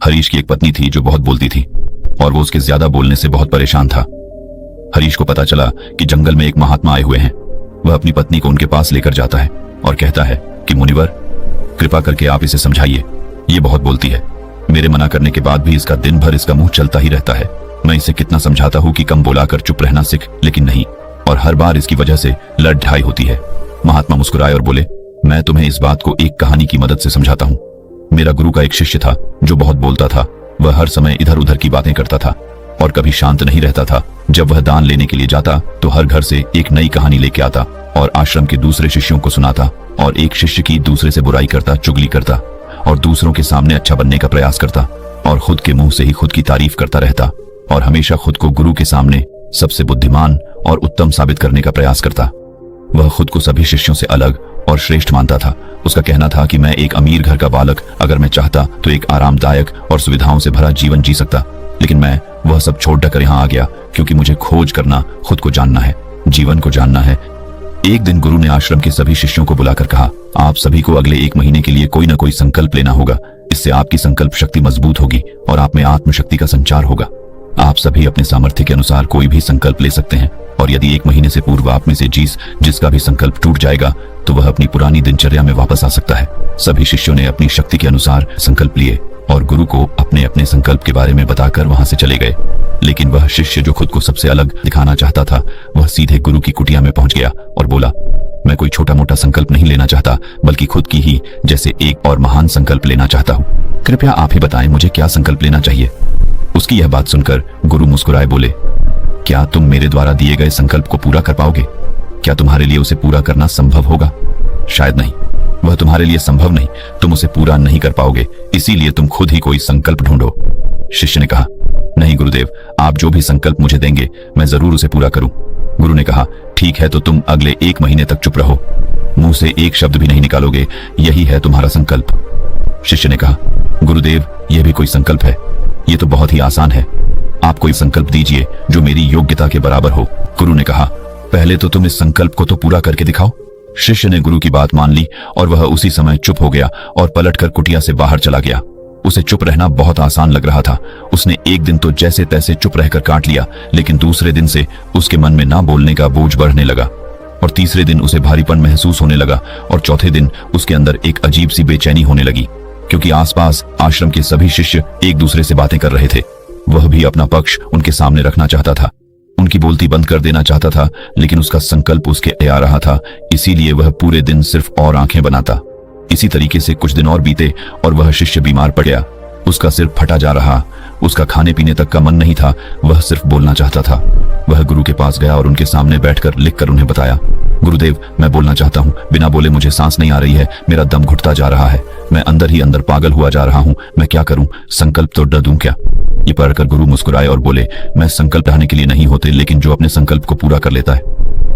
हरीश की एक पत्नी थी जो बहुत बोलती थी और वो उसके ज्यादा बोलने से बहुत परेशान था। हरीश को पता चला कि जंगल में एक महात्मा आए हुए हैं। वह अपनी पत्नी को उनके पास लेकर जाता है और कहता है कि मुनिवर, कृपा करके आप इसे समझाइए, ये बहुत बोलती है। मेरे मना करने के बाद भी इसका दिन भर इसका मुंह चलता ही रहता है। मैं इसे कितना समझाता हूँ कि कम बोलाकर चुप रहना सीख, लेकिन नहीं, और हर बार इसकी वजह से लड़ ढाई होती है। महात्मा मुस्कुराए और बोले, मैं तुम्हें इस बात को एक कहानी की मदद से समझाता हूँ। मेरा गुरु का एक शिष्य था जो बहुत बोलता था। वह हर समय इधर उधर की बातें करता था और कभी शांत नहीं रहता था। जब वह दान लेने के लिए जाता तो हर घर से एक नई कहानी लेके आता और आश्रम के दूसरे शिष्यों को सुनाता, और एक शिष्य की दूसरे से बुराई करता, चुगली करता और दूसरों के सामने अच्छा बनने का प्रयास करता और खुद के मुंह से ही खुद की तारीफ करता रहता और हमेशा खुद को गुरु के सामने सबसे बुद्धिमान और उत्तम साबित करने का प्रयास करता। वह खुद को सभी शिष्यों से अलग और श्रेष्ठ मानता था। उसका कहना था कि मैं एक अमीर घर का बालक, अगर मैं चाहता तो एक आरामदायक और सुविधाओं से भरा जीवन जी सकता, लेकिन मैं वह सब छोड़कर यहाँ आ गया क्योंकि मुझे खोज करना, खुद को जानना है, जीवन को जानना है। एक दिन गुरु ने आश्रम के सभी शिष्यों को बुलाकर कहा, आप सभी को अगले 1 महीने के लिए कोई न कोई संकल्प लेना होगा। इससे आपकी संकल्प शक्ति मजबूत होगी और आप में आत्मशक्ति का संचार होगा। आप सभी अपने सामर्थ्य के अनुसार कोई भी संकल्प ले सकते हैं, और यदि 1 महीने से पूर्व आप में से जिसका भी संकल्प टूट जाएगा तो वह अपनी पुरानी दिनचर्या में वापस आ सकता है। सभी शिष्यों ने अपनी शक्ति के अनुसार संकल्प लिए और गुरु को अपने अपने संकल्प के बारे में बताकर वहां से चले गए। लेकिन वह शिष्य जो खुद को सबसे अलग दिखाना चाहता था, वह सीधे गुरु की कुटिया में पहुंच गया और बोला, मैं कोई छोटा मोटा संकल्प नहीं लेना चाहता, बल्कि खुद की ही जैसे एक और महान संकल्प लेना चाहता हूँ। कृपया आप ही बताएं मुझे क्या संकल्प लेना चाहिए। उसकी यह बात सुनकर गुरु मुस्कुराए बोले, क्या तुम मेरे द्वारा दिए गए संकल्प को पूरा कर पाओगे? क्या तुम्हारे लिए उसे पूरा करना संभव होगा? शायद नहीं, वह तुम्हारे लिए संभव नहीं, तुम उसे पूरा नहीं कर पाओगे, इसीलिए तुम खुद ही कोई संकल्प ढूंढो। शिष्य ने कहा, नहीं गुरुदेव, आप जो भी संकल्प मुझे देंगे मैं जरूर उसे पूरा करूं। गुरु ने कहा, ठीक है, तो तुम अगले 1 महीने तक चुप रहो, मुंह से एक शब्द भी नहीं निकालोगे, यही है तुम्हारा संकल्प। शिष्य ने कहा, गुरुदेव, यह भी कोई संकल्प है? ये तो बहुत ही आसान है, आप कोई संकल्प दीजिए जो मेरी योग्यता के बराबर हो। गुरु ने कहा, पहले तो तुम इस संकल्प को तो पूरा करके दिखाओ। शिष्य ने गुरु की बात मान ली और वह उसी समय चुप हो गया और पलटकर कुटिया से बाहर चला गया। उसे चुप रहना बहुत आसान लग रहा था। उसने एक दिन तो जैसे तैसे चुप रहकर काट लिया, लेकिन दूसरे दिन से उसके मन में ना बोलने का बोझ बढ़ने लगा और तीसरे दिन उसे भारीपन महसूस होने लगा और चौथे दिन उसके अंदर एक अजीब सी बेचैनी होने लगी, क्योंकि आसपास आश्रम के सभी शिष्य एक दूसरे से बातें कर रहे थे। वह भी अपना पक्ष उनके सामने रखना चाहता था, उनकी बोलती बंद कर देना चाहता था, लेकिन उसका संकल्प उसके आ रहा था, इसीलिए वह पूरे दिन सिर्फ और आंखें बनाता। इसी तरीके से कुछ दिन और बीते और वह शिष्य बीमार पड़ गया। उसका सिर फटा जा रहा, उसका खाने पीने तक का मन नहीं था, वह सिर्फ बोलना चाहता था। वह गुरु के पास गया और उनके सामने बैठकर लिखकर उन्हें बताया, गुरुदेव, मैं बोलना चाहता हूँ, बिना बोले मुझे सांस नहीं आ रही है, मेरा दम घुटता जा रहा है, मैं अंदर ही अंदर पागल हुआ जा रहा हूँ, मैं क्या करूँ? संकल्प तो डर दूं क्या? ये पढ़कर गुरु मुस्कुराए और बोले, मैं संकल्प ढाने के लिए नहीं होते, लेकिन जो अपने संकल्प को पूरा कर लेता है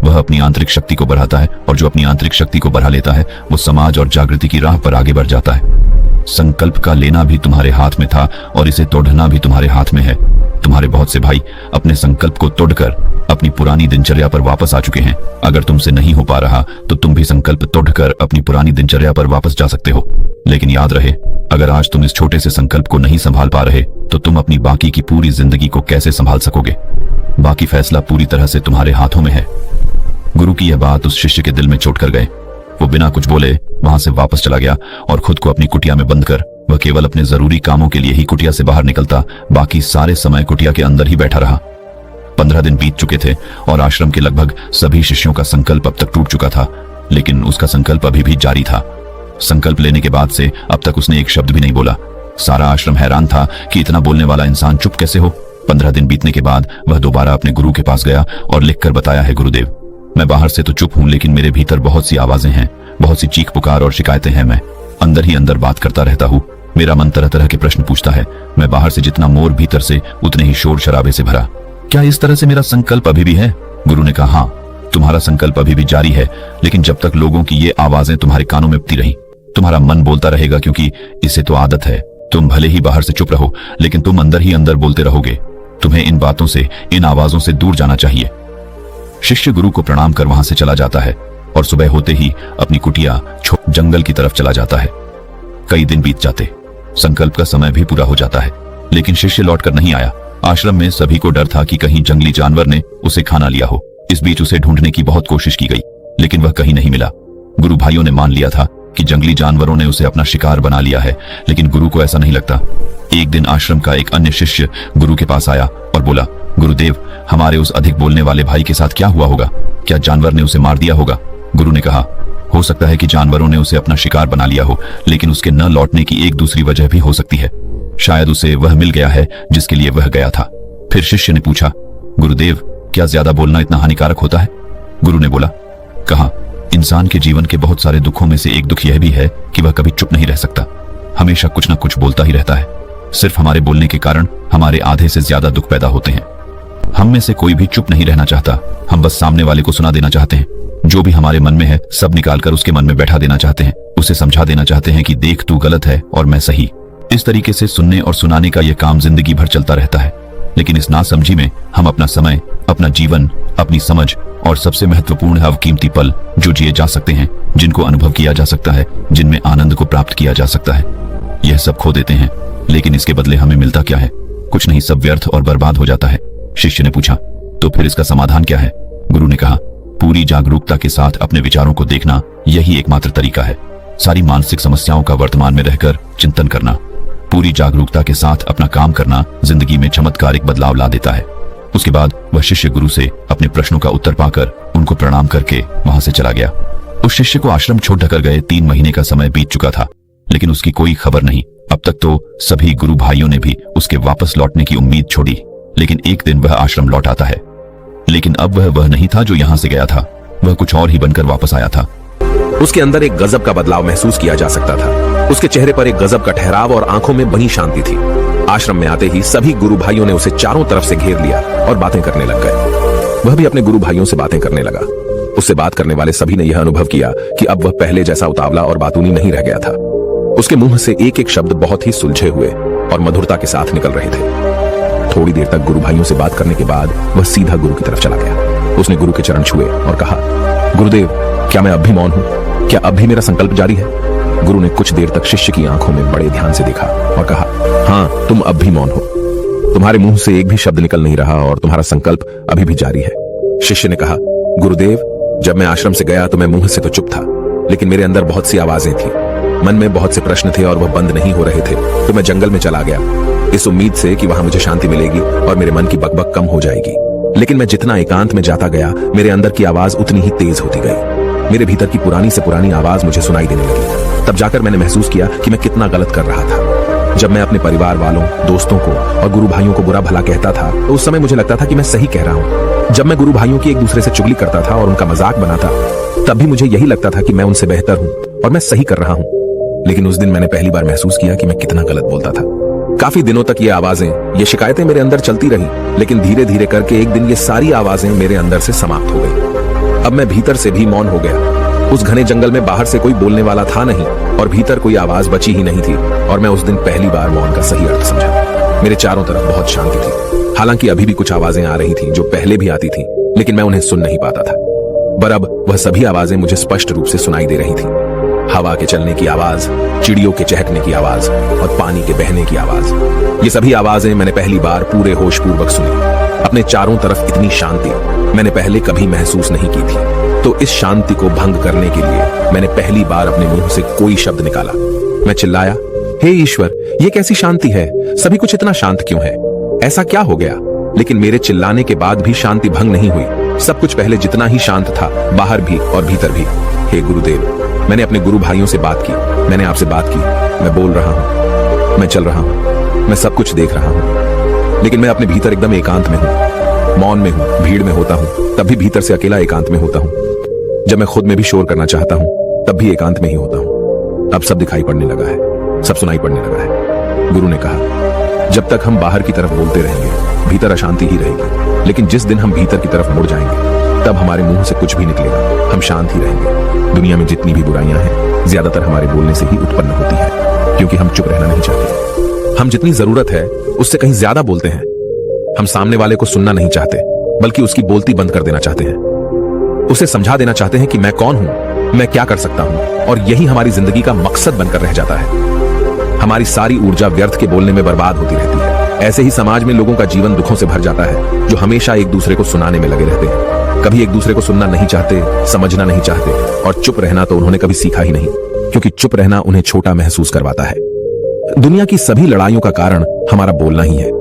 वह अपनी आंतरिक शक्ति को बढ़ाता है, और जो अपनी आंतरिक शक्ति को बढ़ा लेता है वो समाज और जागृति की राह पर आगे बढ़ जाता है। संकल्प का लेना भी तुम्हारे हाथ में था और इसे तोड़ना भी तुम्हारे हाथ में है। तुम्हारे बहुत से भाई अपने संकल्प को तोड़कर अपनी पुरानी दिनचर्या पर वापस आ चुके हैं। अगर तुमसे नहीं हो पा रहा तो तुम भी संकल्प तोड़कर अपनी पुरानी दिनचर्या पर वापस जा सकते हो। लेकिन याद रहे, अगर आज तुम इस छोटे से संकल्प को नहीं संभाल पा रहे तो तुम अपनी बाकी की पूरी जिंदगी को कैसे संभाल सकोगे? बाकी फैसला पूरी तरह से तुम्हारे हाथों में है। गुरु की यह बात उस शिष्य के दिल में चोट कर गए। वो बिना कुछ बोले वहां से वापस चला गया और खुद को अपनी कुटिया में बंद कर वह केवल अपने जरूरी कामों के लिए ही कुटिया से बाहर निकलता, बाकी सारे समय कुटिया के अंदर ही बैठा रहा। 15 दिन बीत चुके थे और आश्रम के लगभग सभी शिष्यों का संकल्प अब तक टूट चुका था, लेकिन उसका संकल्प अभी भी जारी था। संकल्प लेने के बाद से अब तक उसने एक शब्द भी नहीं बोला। सारा आश्रम हैरान था कि इतना बोलने वाला इंसान चुप कैसे हो। 15 दिन बीतने के बाद वह दोबारा अपने गुरु के पास गया और लिखकर बताया है, गुरुदेव, मैं बाहर से तो चुप हूं, लेकिन मेरे भीतर बहुत सी आवाजें हैं, बहुत सी चीख पुकार और शिकायतें हैं। मैं अंदर ही अंदर बात करता रहता हूँ। मेरा मन तरह तरह के प्रश्न पूछता है। मैं बाहर से जितना मोर, भीतर से उतने ही शोर शराबे से भरा। क्या इस तरह से मेरा संकल्प अभी भी है? गुरु ने कहा, हाँ, तुम्हारा संकल्प अभी भी जारी है, लेकिन जब तक लोगों की ये आवाजें तुम्हारे कानों में उठती रही, तुम्हारा मन बोलता रहेगा, क्योंकि इसे तो आदत है। तुम भले ही बाहर से चुप रहो, लेकिन तुम अंदर ही अंदर बोलते रहोगे। तुम्हें इन बातों से, इन आवाजों से दूर जाना चाहिए। शिष्य गुरु को प्रणाम कर वहां से चला जाता है और सुबह होते ही अपनी कुटिया जंगल की तरफ चला जाता है। कई दिन बीत जाते संकल्प का समय भी पूरा हो जाता है, लेकिन शिष्य लौटकर नहीं आया। आश्रम में सभी को डर था कि कहीं जंगली जानवर ने उसे खाना लिया हो। इस बीच उसे ढूंढने की बहुत कोशिश की गई, लेकिन वह कहीं नहीं मिला। गुरु भाइयों ने मान लिया था कि जंगली जानवरों ने उसे अपना शिकार बना लिया है, लेकिन गुरु को ऐसा नहीं लगता। एक दिन आश्रम का एक अन्य शिष्य गुरु के पास आया और बोला, गुरुदेव, हमारे उस अधिक बोलने वाले भाई के साथ क्या हुआ होगा? क्या जानवर ने उसे मार दिया होगा? गुरु ने कहा, हो सकता है कि जानवरों ने उसे अपना शिकार बना लिया हो, लेकिन उसके न लौटने की एक दूसरी वजह भी हो सकती है। शायद उसे वह मिल गया है जिसके लिए वह गया था। फिर शिष्य ने पूछा, गुरुदेव, क्या ज्यादा बोलना इतना हानिकारक होता है? गुरु ने बोला, कहा, इंसान के जीवन के बहुत सारे दुखों में से एक दुख यह भी है कि वह कभी चुप नहीं रह सकता, हमेशा कुछ न कुछ बोलता ही रहता है। सिर्फ हमारे बोलने के कारण हमारे आधे से ज्यादा दुख पैदा होते हैं। हम में से कोई भी चुप नहीं रहना चाहता, हम बस सामने वाले को सुना देना चाहते हैं। जो भी हमारे मन में है सब निकालकर उसके मन में बैठा देना चाहते हैं, उसे समझा देना चाहते हैं कि देख, तू गलत है और मैं सही। इस तरीके से सुनने और सुनाने का यह काम जिंदगी भर चलता रहता है, लेकिन इस नासमझी में हम अपना समय, अपना जीवन, अपनी समझ और सबसे महत्वपूर्ण अवकीमती पल जो जिए जा सकते हैं, जिनको अनुभव किया जा सकता है, जिनमें आनंद को प्राप्त किया जा सकता है, यह सब खो देते हैं। लेकिन इसके बदले हमें मिलता क्या है? कुछ नहीं, सब व्यर्थ और बर्बाद हो जाता है। शिष्य ने पूछा, तो फिर इसका समाधान क्या है? गुरु ने कहा, पूरी जागरूकता के साथ अपने विचारों को देखना, यही एकमात्र तरीका है। सारी मानसिक समस्याओं का वर्तमान में रहकर चिंतन करना, पूरी जागरूकता के साथ अपना काम करना जिंदगी में चमत्कारिक बदलाव ला देता है। उसके बाद वह शिष्य गुरु से अपने प्रश्नों का उत्तर पाकर उनको प्रणाम करके वहां से चला गया। उस शिष्य को आश्रम छोड़ कर गए 3 महीने का समय बीत चुका था, लेकिन उसकी कोई खबर नहीं। अब तक तो सभी गुरु भाइयों ने भी उसके वापस लौटने की उम्मीद छोड़ी, लेकिन एक दिन वह आश्रम लौट आता है। लेकिन अब वह नहीं था जो यहां से गया था, वह कुछ और ही बनकर वापस आया था। उसके अंदर एक गजब का बदलाव महसूस किया जा सकता था। उसके चेहरे पर एक गजब का ठहराव और आंखों में बनी शांति थी। आश्रम में आते ही सभी गुरु भाइयों ने उसे चारों तरफ से घेर लिया और बातें करने लग गए। वह भी अपने गुरु भाइयों से बातें करने लगा। उससे बात करने वाले सभी ने यह अनुभव किया कि अब वह पहले जैसा उतावला और बातूनी नहीं रह गया था। उसके मुंह से एक एक शब्द बहुत ही सुलझे हुए और मधुरता के साथ निकल रहे थे। थोड़ी देर तक गुरु भाइयों से बात करने के बाद वह सीधा गुरु की तरफ चला गया। उसने गुरु के चरण छुए और कहा, गुरुदेव, क्या मैं अब भी मौन हूं? क्या अब भी मेरा संकल्प जारी है? गुरु ने कुछ देर तक शिष्य की आंखों में बड़े ध्यान से देखा और कहा, हाँ, तुम अब भी मौन हो। तुम्हारे मुंह से एक भी शब्द निकल नहीं रहा और तुम्हारा संकल्प अभी भी जारी है। शिष्य ने कहा, गुरुदेव, जब मैं आश्रम से गया तो मैं मुंह से तो चुप था, लेकिन मेरे अंदर बहुत सी आवाजें थी। मन में बहुत से प्रश्न थे और वह बंद नहीं हो रहे थे। तो मैं जंगल में चला गया, इस उम्मीद से कि वहां मुझे शांति मिलेगी और मेरे मन की बकबक कम हो जाएगी। लेकिन मैं जितना एकांत में जाता गया, मेरे अंदर की आवाज उतनी ही तेज होती गई। मेरे भीतर की पुरानी से पुरानी आवाज मुझे सुनाई देने लगी। तब जाकर मैंने महसूस किया कि मैं कितना गलत कर रहा था। जब मैं अपने परिवार वालों, दोस्तों को और गुरु भाइयों को बुरा भला कहता था, तो उस समय मुझे लगता था कि मैं सही कह रहा हूँ। जब मैं गुरु भाइयों की एक दूसरे से चुगली करता था और उनका मजाक बनाता, तब भी मुझे यही लगता था कि मैं उनसे बेहतर हूँ और मैं सही कर रहा हूँ। लेकिन उस दिन मैंने पहली बार महसूस किया कि मैं कितना गलत बोलता था। काफी दिनों तक ये आवाजें, ये शिकायतें मेरे अंदर चलती रही, लेकिन धीरे धीरे करके एक दिन ये सारी आवाजें मेरे अंदर से समाप्त हो गई। अब मैं भीतर से भी मौन हो गया। उस घने जंगल में बाहर से कोई बोलने वाला था नहीं और भीतर कोई आवाज बची ही नहीं थी, और मैं उस दिन पहली बार मौन का सही अर्थ समझा। मेरे चारों तरफ बहुत शांति थी। हालांकि अभी भी कुछ आवाजें आ रही थी जो पहले भी आती थी, लेकिन मैं उन्हें सुन नहीं पाता था। पर अब वह सभी आवाजें मुझे स्पष्ट रूप से सुनाई दे रही थी। हवा के चलने की आवाज, चिड़ियों के चहकने की आवाज और पानी के बहने की आवाज, ये सभी आवाजें मैंने पहली बार पूरे होश पूर्वक सुनी। अपने चारों तरफ इतनी शांति मैंने पहले कभी महसूस नहीं की थी। तो इस शांति को भंग करने के लिए मैंने पहली बार अपने मुंह से कोई शब्द निकाला। मैं चिल्लाया, हे ईश्वर, ये कैसी शांति है? सभी कुछ इतना शांत क्यों है? ऐसा क्या हो गया? लेकिन मेरे चिल्लाने के बाद भी शांति भंग नहीं हुई। सब कुछ पहले जितना ही शांत था, बाहर भी और भीतर भी। हे गुरुदेव, मैंने अपने गुरु भाइयों से बात की, मैंने आपसे बात की। मैं बोल रहा हूँ, मैं चल रहा हूँ, मैं सब कुछ देख रहा हूँ, लेकिन मैं अपने भीतर एकदम एकांत में हूँ, मौन में हूँ, भीड़ में होता हूँ, तब भी भीतर से अकेला एकांत में होता हूँ। जब मैं खुद में भी शोर करना चाहता हूँ, तब भी एकांत में ही होता हूँ। अब सब दिखाई पड़ने लगा है, सब सुनाई पड़ने लगा है। गुरु ने कहा, जब तक हम बाहर की तरफ बोलते रहेंगे, भीतर अशांति ही रहेगी, लेकिन जिस दिन हम भीतर की तरफ मुड़ जाएंगे, तब हमारे मुंह से कुछ भी निकलेगा, हम शांत ही रहेंगे। दुनिया में जितनी भी बुराइयां हैं, ज्यादातर हमारे बोलने से ही उत्पन्न होती है, क्योंकि हम चुप रहना नहीं चाहते। हम जितनी जरूरत है उससे कहीं ज्यादा बोलते हैं। हम सामने वाले को सुनना नहीं चाहते, बल्कि उसकी बोलती बंद कर देना चाहते हैं। उसे समझा देना चाहते हैं कि मैं कौन हूं, मैं क्या कर सकता हूं, और यही हमारी जिंदगी का मकसद बनकर रह जाता है। हमारी सारी ऊर्जा व्यर्थ के बोलने में बर्बाद होती रहती है। ऐसे ही समाज में लोगों का जीवन दुखों से भर जाता है, जो हमेशा एक दूसरे को सुनाने में लगे रहते हैं। कभी एक दूसरे को सुनना नहीं चाहते, समझना नहीं चाहते, और चुप रहना तो उन्होंने कभी सीखा ही नहीं, क्योंकि चुप रहना उन्हें छोटा महसूस करवाता है। दुनिया की सभी लड़ाइयों का कारण हमारा बोलना ही है,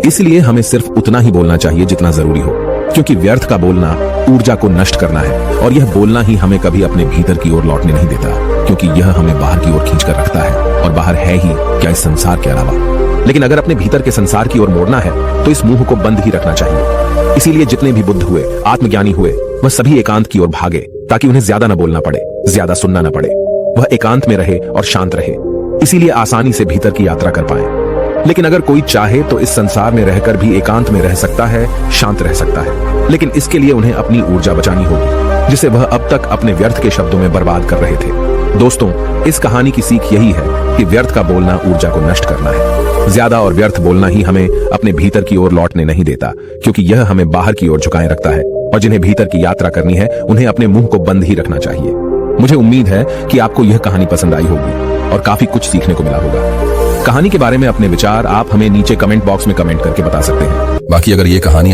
इसलिए हमें सिर्फ उतना ही बोलना चाहिए जितना जरूरी हो, क्योंकि व्यर्थ का बोलना ऊर्जा को नष्ट करना है, और यह बोलना ही हमें कभी अपने भीतर की ओर लौटने नहीं देता, क्योंकि यह हमें बाहर की ओर खींचकर रखता है, और बाहर है ही क्या इस संसार के अलावा। लेकिन अगर अपने भीतर के संसार की ओर मोड़ना है तो इस मुंह को बंद ही रखना चाहिए। इसीलिए जितने भी बुद्ध हुए, आत्मज्ञानी हुए, वह सभी एकांत की ओर भागे, ताकि उन्हें ज्यादा न बोलना पड़े, ज्यादा सुनना न पड़े। वह एकांत में रहे और शांत रहे, इसीलिए आसानी से भीतर की यात्रा कर पाए। लेकिन अगर कोई चाहे तो इस संसार में रहकर भी एकांत में रह सकता है, शांत रह सकता है, लेकिन इसके लिए उन्हें अपनी ऊर्जा बचानी होगी, जिसे वह अब तक अपने व्यर्थ के शब्दों में बर्बाद कर रहे थे। दोस्तों, इस कहानी की सीख यही है कि व्यर्थ का बोलना ऊर्जा को नष्ट करना है। ज्यादा और व्यर्थ बोलना ही हमें अपने भीतर की ओर लौटने नहीं देता, क्योंकि यह हमें बाहर की ओर झुकाए रखता है, और जिन्हें भीतर की यात्रा करनी है उन्हें अपने मुंह को बंद ही रखना चाहिए। मुझे उम्मीद है कि आपको यह कहानी पसंद आई होगी और काफी कुछ सीखने को मिला होगा। कहानी के बारे में अपने विचार आप हमें नीचे कमेंट बॉक्स में कमेंट करके बता सकते हैं। बाकी अगर ये कहानी